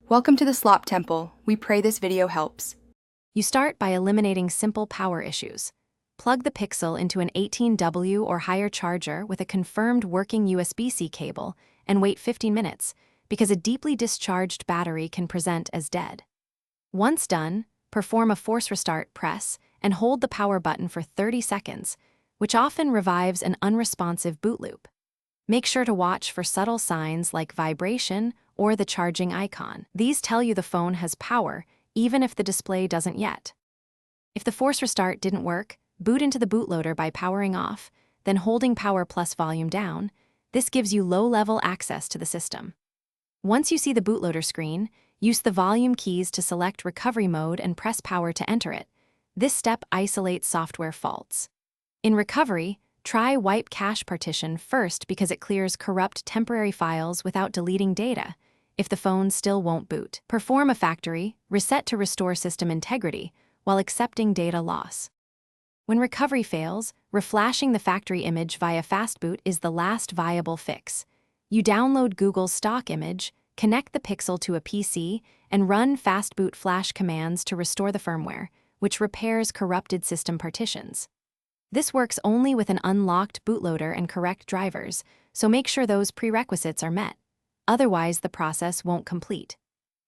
Welcome to the Slop Temple. We pray this video helps. You start by eliminating simple power issues. Plug the Pixel into an 18W or higher charger with a confirmed working USB-C cable and wait 15 minutes, because a deeply discharged battery can present as dead. Once done, perform a force restart press and hold the power button for 30 seconds, which often revives an unresponsive boot loop. Make sure to watch for subtle signs like vibration or the charging icon. These tell you the phone has power, even if the display doesn't yet. If the force restart didn't work, boot into the bootloader by powering off, then holding power plus volume down. This gives you low-level access to the system. Once you see the bootloader screen, use the volume keys to select recovery mode and press power to enter it. This step isolates software faults. In recovery, try Wipe Cache Partition first because it clears corrupt temporary files without deleting data. If the phone still won't boot, perform a factory reset to restore system integrity while accepting data loss. When recovery fails, reflashing the factory image via fastboot is the last viable fix. You download Google's stock image, connect the Pixel to a PC, and run fastboot flash commands to restore the firmware, which repairs corrupted system partitions. This works only with an unlocked bootloader and correct drivers, so make sure those prerequisites are met. Otherwise, the process won't complete.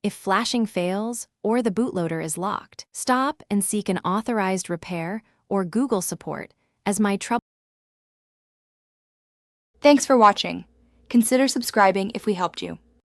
If flashing fails or the bootloader is locked, stop and seek an authorized repair or Google support as my trouble. Thanks for watching. Consider subscribing if we helped you.